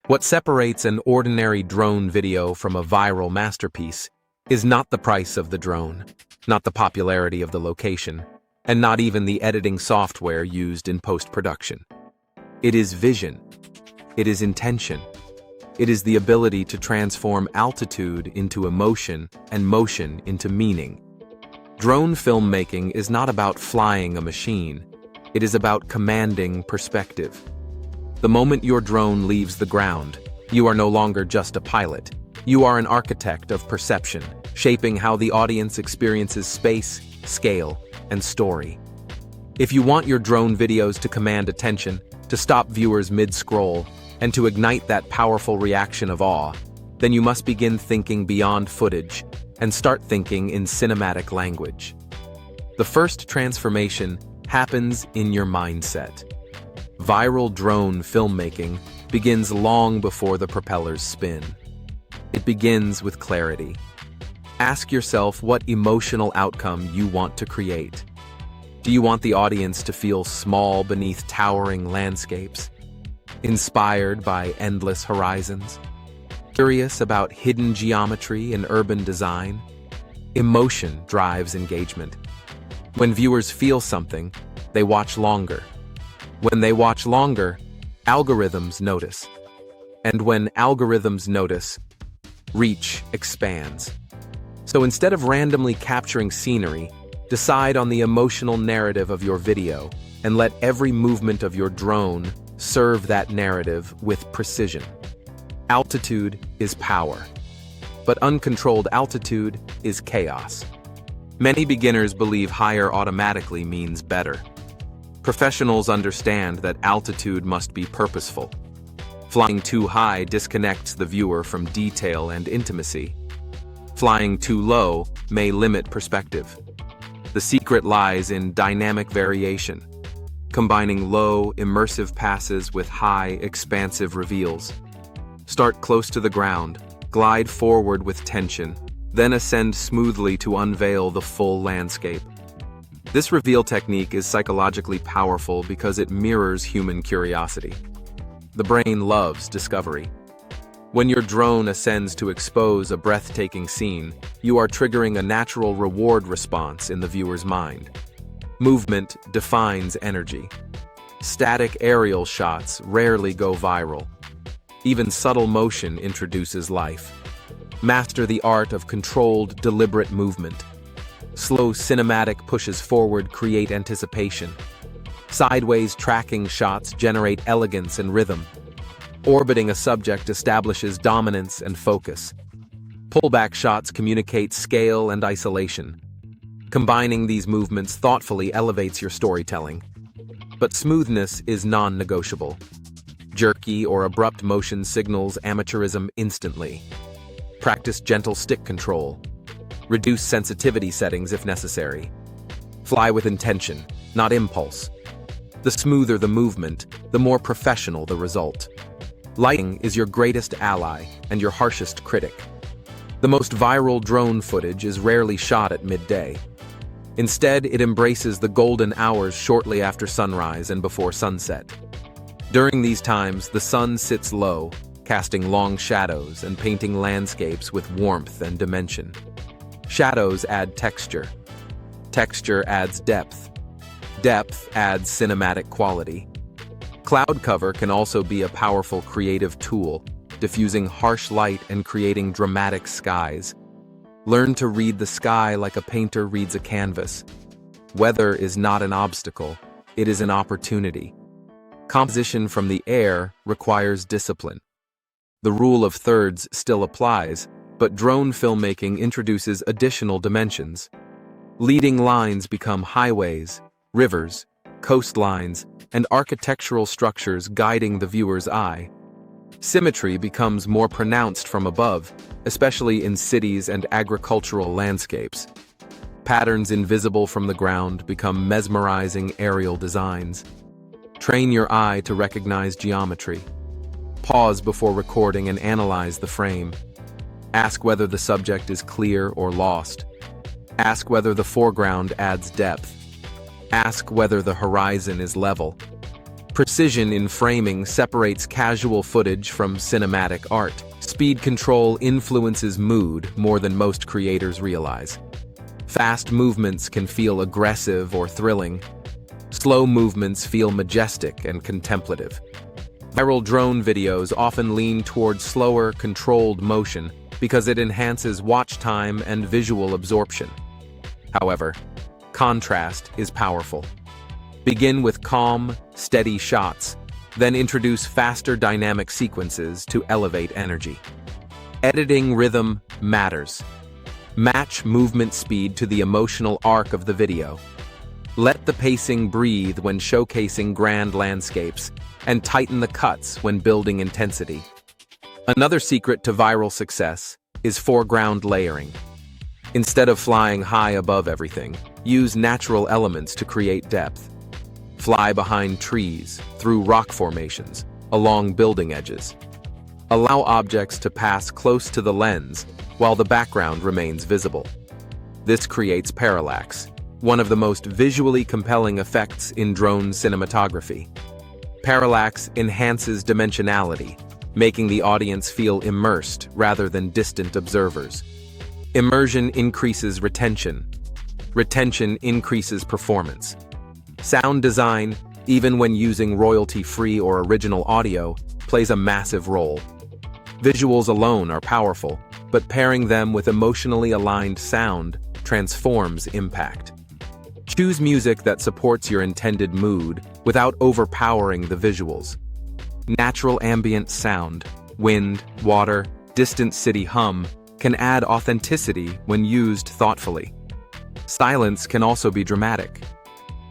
What separates an ordinary drone video from a viral masterpiece is not the price of the drone, not the popularity of the location, and not even the editing software used in post-production. It is vision. It is intention. It is the ability to transform altitude into emotion and motion into meaning. Drone filmmaking is not about flying a machine. It is about commanding perspective. The moment your drone leaves the ground, you are no longer just a pilot. You are an architect of perception, shaping how the audience experiences space, scale, and story. If you want your drone videos to command attention, to stop viewers mid-scroll, and to ignite that powerful reaction of awe, then you must begin thinking beyond footage and start thinking in cinematic language. The first transformation happens in your mindset. Viral drone filmmaking begins long before the propellers spin. It begins with clarity. Ask yourself what emotional outcome you want to create. Do you want the audience to feel small beneath towering landscapes? Inspired by endless horizons? Curious about hidden geometry in urban design? Emotion drives engagement. When viewers feel something, they watch longer. When they watch longer, algorithms notice. And when algorithms notice, reach expands. So instead of randomly capturing scenery, decide on the emotional narrative of your video and let every movement of your drone serve that narrative with precision. Altitude is power, but uncontrolled altitude is chaos. Many beginners believe higher automatically means better. Professionals understand that altitude must be purposeful. Flying too high disconnects the viewer from detail and intimacy. Flying too low may limit perspective. The secret lies in dynamic variation, combining low, immersive passes with high, expansive reveals. Start close to the ground, glide forward with tension, then ascend smoothly to unveil the full landscape. This reveal technique is psychologically powerful because it mirrors human curiosity. The brain loves discovery. When your drone ascends to expose a breathtaking scene, you are triggering a natural reward response in the viewer's mind. Movement defines energy. Static aerial shots rarely go viral. Even subtle motion introduces life. Master the art of controlled, deliberate movement. Slow cinematic pushes forward create anticipation. Sideways tracking shots generate elegance and rhythm. Orbiting a subject establishes dominance and focus. Pullback shots communicate scale and isolation. Combining these movements thoughtfully elevates your storytelling. But smoothness is non-negotiable. Jerky or abrupt motion signals amateurism instantly. Practice gentle stick control. Reduce sensitivity settings if necessary. Fly with intention, not impulse. The smoother the movement, the more professional the result. Lighting is your greatest ally and your harshest critic. The most viral drone footage is rarely shot at midday. Instead, it embraces the golden hours shortly after sunrise and before sunset. During these times, the sun sits low, casting long shadows and painting landscapes with warmth and dimension. Shadows add texture. Texture adds depth. Depth adds cinematic quality. Cloud cover can also be a powerful creative tool, diffusing harsh light and creating dramatic skies. Learn to read the sky like a painter reads a canvas. Weather is not an obstacle, it is an opportunity. Composition from the air requires discipline. The rule of thirds still applies, but drone filmmaking introduces additional dimensions. Leading lines become highways, rivers, coastlines, and architectural structures guiding the viewer's eye. Symmetry becomes more pronounced from above, especially in cities and agricultural landscapes. Patterns invisible from the ground become mesmerizing aerial designs. Train your eye to recognize geometry. Pause before recording and analyze the frame. Ask whether the subject is clear or lost. Ask whether the foreground adds depth. Ask whether the horizon is level. Precision in framing separates casual footage from cinematic art. Speed control influences mood more than most creators realize. Fast movements can feel aggressive or thrilling. Slow movements feel majestic and contemplative. Viral drone videos often lean toward slower, controlled motion because it enhances watch time and visual absorption. However, contrast is powerful. Begin with calm, steady shots, then introduce faster dynamic sequences to elevate energy. Editing rhythm matters. Match movement speed to the emotional arc of the video. Let the pacing breathe when showcasing grand landscapes, and tighten the cuts when building intensity. Another secret to viral success is foreground layering. Instead of flying high above everything, use natural elements to create depth. Fly behind trees, through rock formations, along building edges. Allow objects to pass close to the lens while the background remains visible. This creates parallax, one of the most visually compelling effects in drone cinematography. Parallax enhances dimensionality, making the audience feel immersed rather than distant observers. Immersion increases retention. Retention increases performance. Sound design, even when using royalty-free or original audio, plays a massive role. Visuals alone are powerful, but pairing them with emotionally aligned sound transforms impact. Choose music that supports your intended mood without overpowering the visuals. Natural ambient sound, wind, water, distant city hum, can add authenticity when used thoughtfully. Silence can also be dramatic.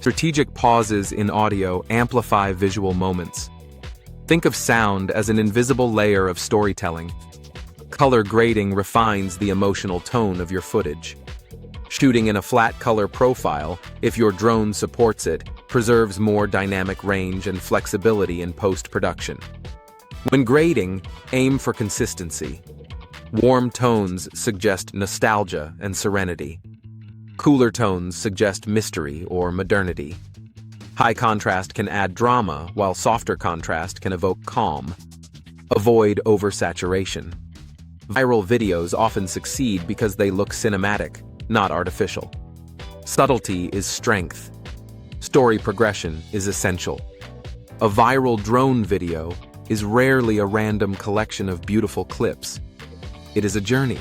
Strategic pauses in audio amplify visual moments. Think of sound as an invisible layer of storytelling. Color grading refines the emotional tone of your footage. Shooting in a flat color profile, if your drone supports it, preserves more dynamic range and flexibility in post-production. When grading, aim for consistency. Warm tones suggest nostalgia and serenity. Cooler tones suggest mystery or modernity. High contrast can add drama, while softer contrast can evoke calm. Avoid oversaturation. Viral videos often succeed because they look cinematic, not artificial. Subtlety is strength. Story progression is essential. A viral drone video is rarely a random collection of beautiful clips. It is a journey.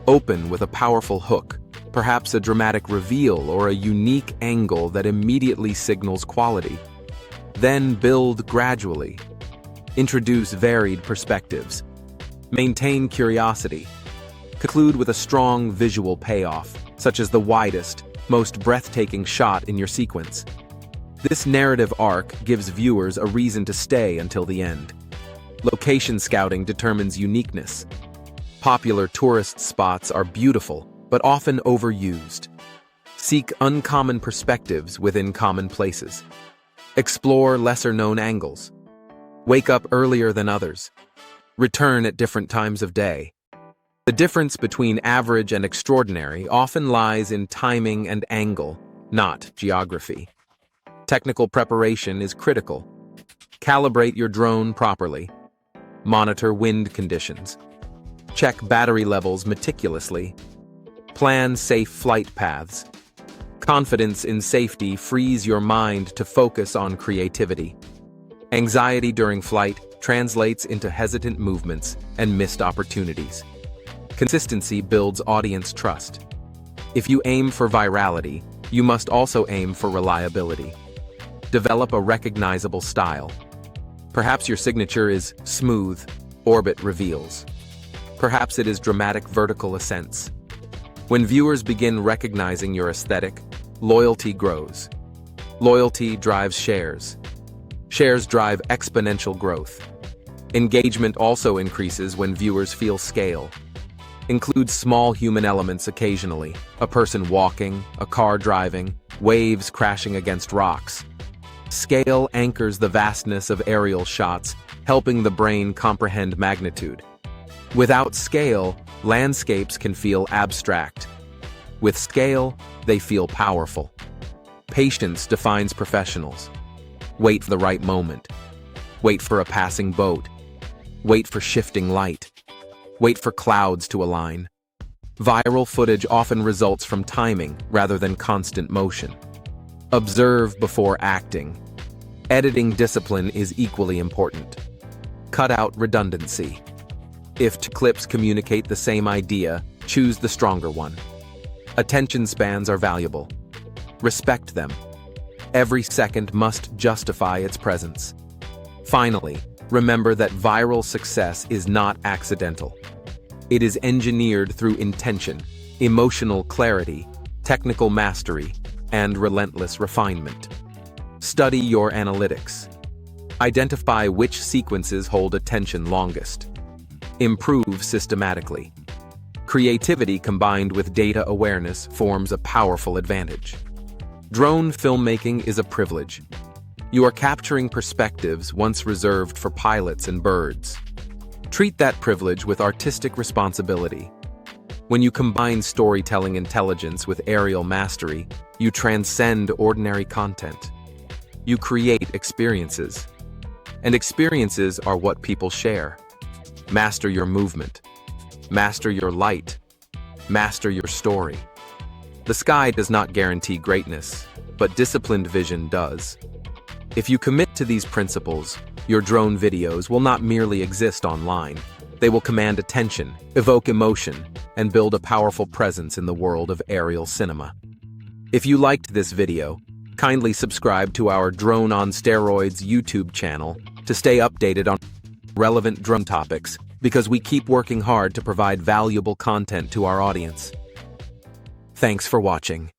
Open with a powerful hook, perhaps a dramatic reveal or a unique angle that immediately signals quality. Then build gradually. Introduce varied perspectives. Maintain curiosity. Conclude with a strong visual payoff, such as the widest, most breathtaking shot in your sequence. This narrative arc gives viewers a reason to stay until the end. Location scouting determines uniqueness. Popular tourist spots are beautiful, but often overused. Seek uncommon perspectives within common places. Explore lesser-known angles. Wake up earlier than others. Return at different times of day. The difference between average and extraordinary often lies in timing and angle, not geography. Technical preparation is critical. Calibrate your drone properly. Monitor wind conditions. Check battery levels meticulously. Plan safe flight paths. Confidence in safety frees your mind to focus on creativity. Anxiety during flight translates into hesitant movements and missed opportunities. Consistency builds audience trust. If you aim for virality, you must also aim for reliability. Develop a recognizable style. Perhaps your signature is smooth, orbit reveals. Perhaps it is dramatic vertical ascents. When viewers begin recognizing your aesthetic, loyalty grows. Loyalty drives shares. Shares drive exponential growth. Engagement also increases when viewers feel scale. Include small human elements occasionally, a person walking, a car driving, waves crashing against rocks. Scale anchors the vastness of aerial shots, helping the brain comprehend magnitude. Without scale, landscapes can feel abstract. With scale, they feel powerful. Patience defines professionals. Wait for the right moment. Wait for a passing boat. Wait for shifting light. Wait for clouds to align. Viral footage often results from timing rather than constant motion. Observe before acting. Editing discipline is equally important. Cut out redundancy. If two clips communicate the same idea, choose the stronger one. Attention spans are valuable. Respect them. Every second must justify its presence. Finally, remember that viral success is not accidental. It is engineered through intention, emotional clarity, technical mastery, and relentless refinement. Study your analytics. Identify which sequences hold attention longest. Improve systematically. Creativity combined with data awareness forms a powerful advantage. Drone filmmaking is a privilege. You are capturing perspectives once reserved for pilots and birds. Treat that privilege with artistic responsibility. When you combine storytelling intelligence with aerial mastery, you transcend ordinary content. You create experiences. And experiences are what people share. Master your movement. Master your light. Master your story. The sky does not guarantee greatness, but disciplined vision does. If you commit to these principles, your drone videos will not merely exist online. They will command attention, evoke emotion, and build a powerful presence in the world of aerial cinema. If you liked this video, kindly subscribe to our Drone on Steroids YouTube channel to stay updated on relevant drone topics, because we keep working hard to provide valuable content to our audience. Thanks for watching.